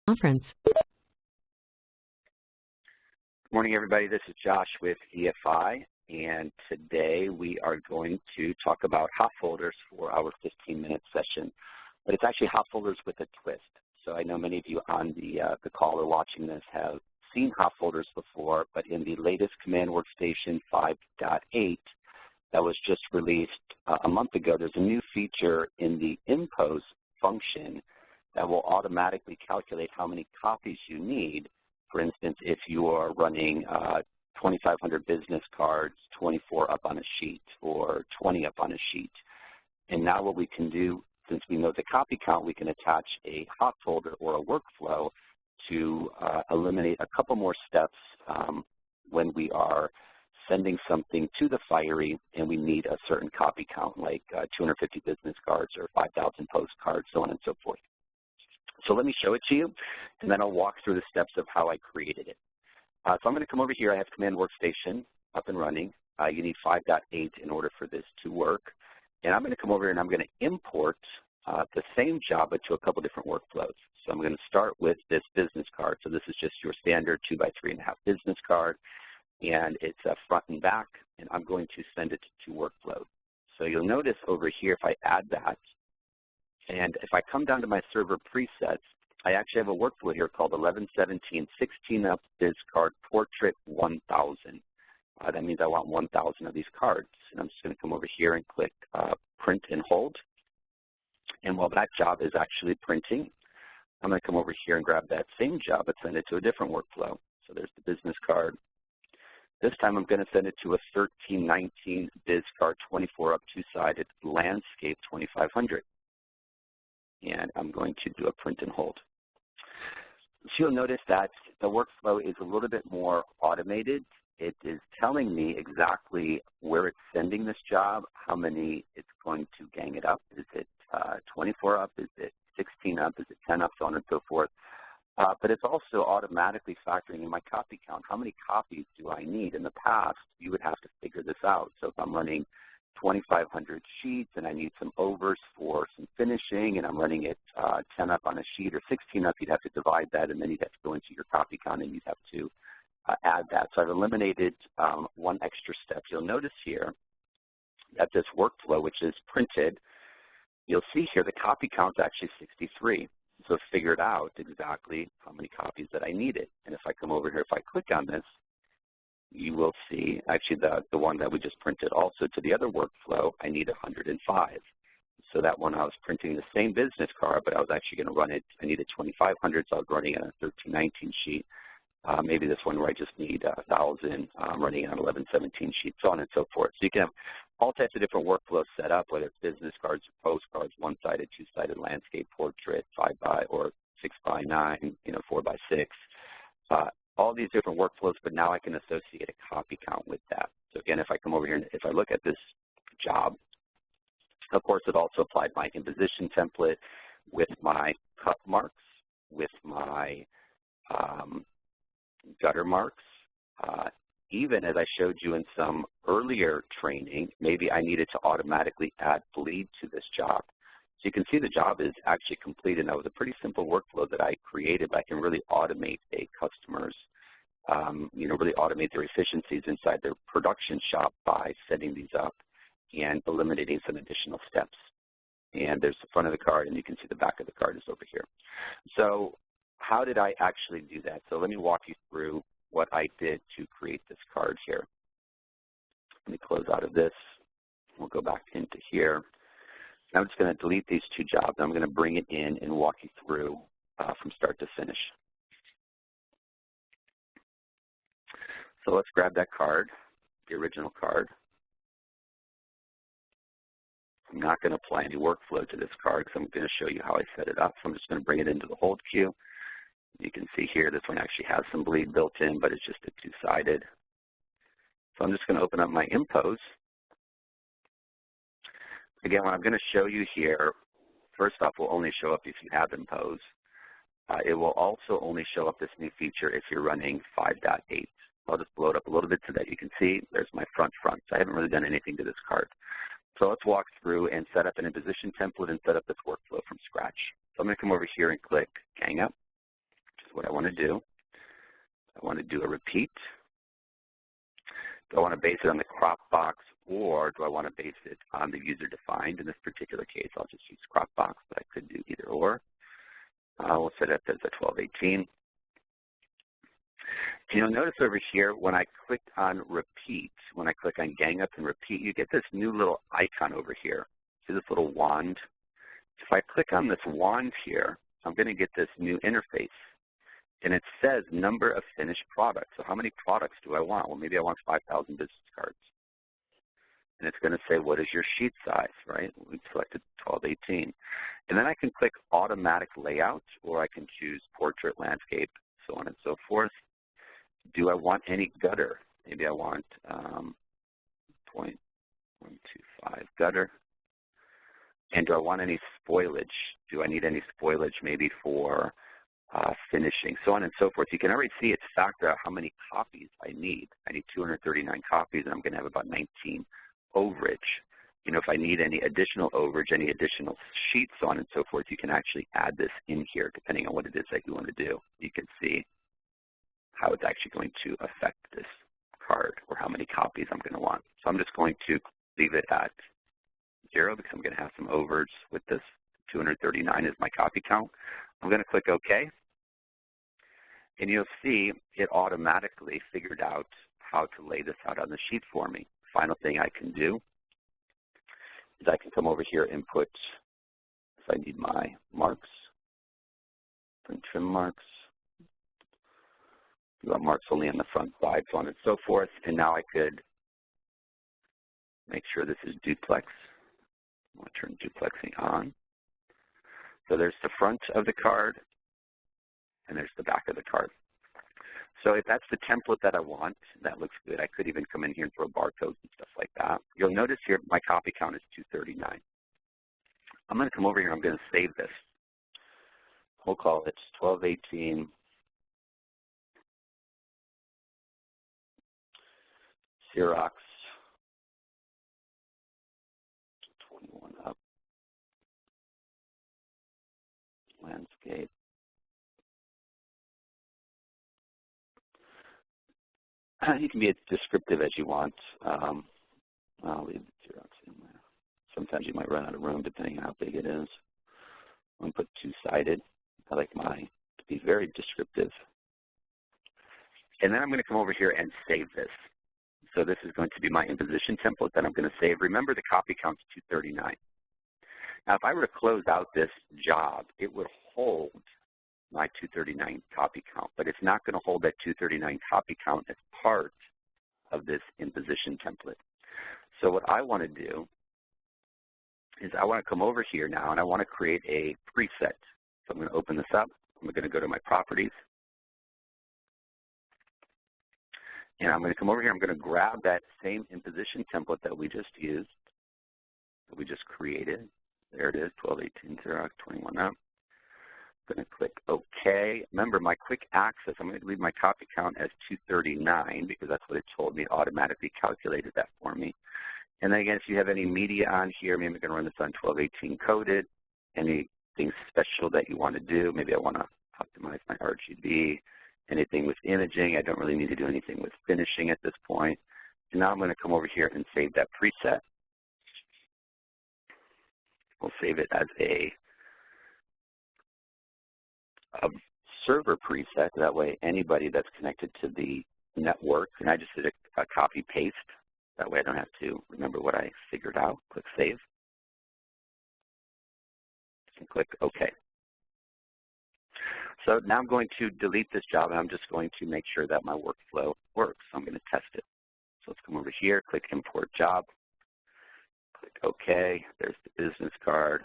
Conference. Good morning, everybody. This is Josh with EFI, and today we are going to talk about hot folders for our 15-minute session. But it's actually hot folders with a twist. So I know many of you on the call or watching this have seen hot folders before, but in the latest Command Workstation 5.8 that was just released a month ago, there's a new feature in the impose function that will automatically calculate how many copies you need. For instance, if you are running 2,500 business cards, 24 up on a sheet or 20 up on a sheet. And now what we can do, since we know the copy count, we can attach a hot folder or a workflow to eliminate a couple more steps when we are sending something to the Fiery and we need a certain copy count, like 250 business cards or 5,000 postcards, so on and so forth. So let me show it to you, and then I'll walk through the steps of how I created it. So I'm going to come over here. I have Command Workstation up and running. You need 5.8 in order for this to work. And I'm going to come over here and I'm going to import the same job but to a couple different workflows. So I'm going to start with this business card. So this is just your standard 2x3.5 business card, and it's front and back, and I'm going to send it to workflows. So you'll notice over here if I add that, and if I come down to my server presets, I actually have a workflow here called 1117 16 up biz card portrait 1000. That means I want 1,000 of these cards. And I'm just going to come over here and click print and hold. And while that job is actually printing, I'm going to come over here and grab that same job and send it to a different workflow. So there's the business card. This time I'm going to send it to a 1319 biz card 24 up two-sided landscape 2500. And I'm going to do a print and hold. So you'll notice that the workflow is a little bit more automated. It is telling me exactly where it's sending this job, how many it's going to gang it up. Is it 24 up? Is it 16 up? Is it 10 up? So on and so forth. But it's also automatically factoring in my copy count. How many copies do I need? In the past, you would have to figure this out. So if I'm running 2,500 sheets and I need some overs for some finishing and I'm running it 10 up on a sheet or 16 up, you'd have to divide that and then you'd have to go into your copy count and you'd have to add that. So I've eliminated one extra step. You'll notice here that this workflow, which is printed, you'll see here the copy count is actually 63. So I figured out exactly how many copies that I needed. And if I come over here, if I click on this, you will see actually the one that we just printed also to the other workflow, I need 105. So that one I was printing the same business card, but I was actually going to run it, I needed 2,500, so I was running it on a 1319 sheet. Maybe this one where I just need 1,000, running it on 1117 sheet, so on and so forth. So you can have all types of different workflows set up, whether it's business cards or postcards, one-sided, two-sided, landscape, portrait, 5x or 6x9, 4x6. All these different workflows, but now I can associate a copy count with that. So again, if I come over here and if I look at this job, of course it also applied my imposition template with my cut marks, with my gutter marks. Even as I showed you in some earlier training, maybe I needed to automatically add bleed to this job. So you can see the job is actually complete, and that was a pretty simple workflow that I created, but I can really automate a customer's, really automate their efficiencies inside their production shop by setting these up and eliminating some additional steps. And there's the front of the card, and you can see the back of the card is over here. So how did I actually do that? So let me walk you through what I did to create this card here. Let me close out of this. We'll go back into here. I'm just going to delete these two jobs. I'm going to bring it in and walk you through from start to finish. So let's grab that card, the original card. I'm not going to apply any workflow to this card because I'm going to show you how I set it up. So I'm just going to bring it into the hold queue. You can see here this one actually has some bleed built in, but it's just a two-sided. So I'm just going to open up my impose. Again, what I'm going to show you here, first off, will only show up if you have impose. It will also only show up this new feature if you're running 5.8. I'll just blow it up a little bit so that you can see there's my front. So I haven't really done anything to this card. So let's walk through and set up an imposition template and set up this workflow from scratch. So I'm going to come over here and click Gang Up. what I want to do. I want to do a repeat. Do I want to base it on the crop box, or do I want to base it on the user-defined? In this particular case, I'll just use crop box, but I could do either or. We'll set it as a 1218. And you'll notice over here when I click on repeat, when I click on gang up and repeat, you get this new little icon over here. See this little wand? If I click on this wand here, I'm going to get this new interface. And it says number of finished products. So how many products do I want? Well, maybe I want 5,000 business cards. And it's going to say, what is your sheet size, right? We selected 1218. And then I can click automatic layout, or I can choose portrait, landscape, so on and so forth. Do I want any gutter? Maybe I want 0.125 gutter. And do I want any spoilage? Do I need any spoilage maybe for finishing, so on and so forth? You can already see it's factored out how many copies I need. I need 239 copies, and I'm going to have about 19 overage. You know, if I need any additional overage, any additional sheets, so on and so forth, you can actually add this in here depending on what it is that you want to do. You can see how it's actually going to affect this card or how many copies I'm going to want. So I'm just going to leave it at 0 because I'm going to have some overage with this. 239 is my copy count. I'm going to click OK. And you'll see it automatically figured out how to lay this out on the sheet for me. Final thing I can do is I can come over here and put, if I need my marks, print trim marks. You want marks only on the front side, so on and so forth. And now I could make sure this is duplex. I'm going to turn duplexing on. So there's the front of the card, and there's the back of the card. So if that's the template that I want, that looks good. I could even come in here and throw barcodes and stuff like that. You'll notice here my copy count is 239. I'm going to come over here and I'm going to save this. We'll call it 1218 Xerox 21 up landscape. You can be as descriptive as you want. I'll leave Xerox in there. Sometimes you might run out of room depending on how big it is. I'm going to put two-sided. I like mine to be very descriptive. And then I'm going to come over here and save this. So this is going to be my imposition template that I'm going to save. Remember, the copy count is 239. Now, if I were to close out this job, it would hold my 239 copy count, but it's not going to hold that 239 copy count as part of this imposition template. So what I want to do is I want to come over here now and I want to create a preset. So I'm going to open this up. I'm going to go to my properties. And I'm going to come over here. I'm going to grab that same imposition template that we just used, that we just created. There it is, 1218 Xerox 21 up. I'm going to click OK. Remember, my quick access, I'm going to leave my copy count as 239 because that's what it told me. It automatically calculated that for me. And then again, if you have any media on here, maybe I'm going to run this on 1218 coded. Anything special that you want to do, maybe I want to optimize my RGB. Anything with imaging, I don't really need to do anything with finishing at this point. And now I'm going to come over here and save that preset. We'll save it as a server preset. That way anybody that's connected to the network, and I just did a copy paste. That way I don't have to remember what I figured out. Click Save. And click OK. So now I'm going to delete this job, and I'm just going to make sure that my workflow works. So I'm going to test it. So let's come over here, click Import Job, click OK. There's the business card.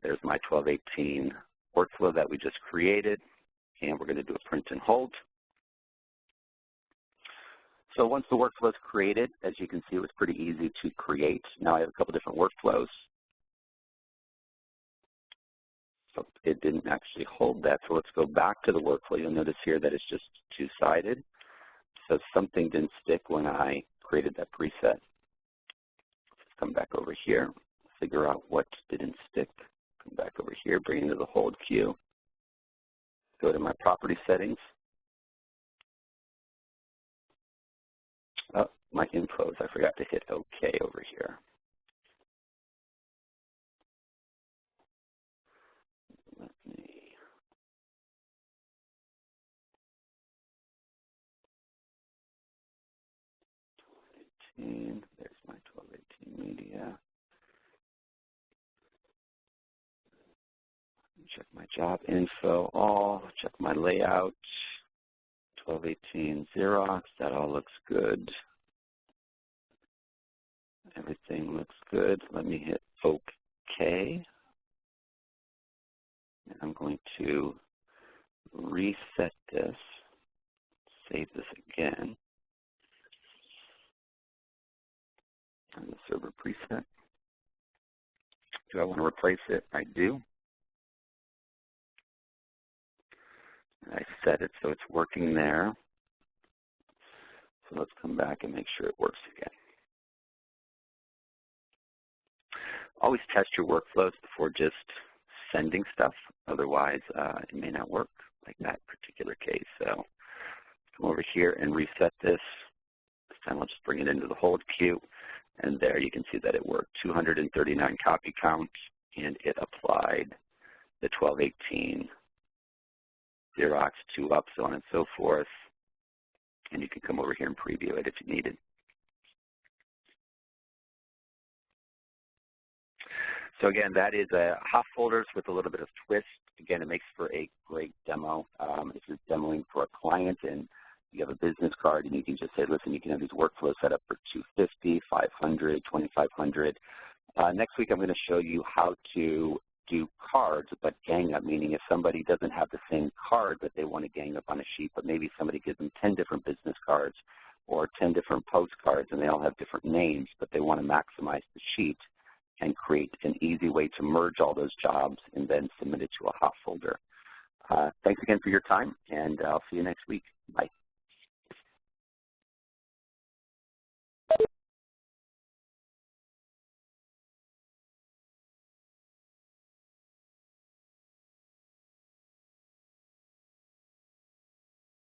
There's my 1218 workflow that we just created, and we're going to do a print and hold. So once the workflow is created, as you can see, it was pretty easy to create. Now I have a couple different workflows. So it didn't actually hold that. So let's go back to the workflow. You'll notice here that it's just two-sided. So something didn't stick when I created that preset. Let's come back over here, figure out what didn't stick. Come back over here, bring it into the hold queue. go to my property settings. Oh, my infos, I forgot to hit OK over here. Let me, there's my 1218 media. Check my job info all, check my layout, 1218 Xerox, that all looks good. Everything looks good. Let me hit OK. And I'm going to reset this, save this again. And the server preset. Do I want to replace it? I do. I set it so it's working there. So let's come back and make sure it works again. Always test your workflows before just sending stuff. Otherwise, it may not work like that particular case. So come over here and reset this. This time I'll just bring it into the hold queue. And there you can see that it worked. 239 copy count, and it applied the 1218 Xerox 2-up, so on and so forth. And you can come over here and preview it if you needed. So again, that is HotFolders with a little bit of twist. Again, it makes for a great demo. If you're demoing for a client and you have a business card and you can just say, listen, you can have these workflows set up for 250, 500, 2500. Next week, I'm going to show you how to do cards, but gang up, meaning if somebody doesn't have the same card that they want to gang up on a sheet, but maybe somebody gives them 10 different business cards or 10 different postcards and they all have different names, but they want to maximize the sheet and create an easy way to merge all those jobs and then submit it to a HotFolder. Thanks again for your time, and I'll see you next week. Bye.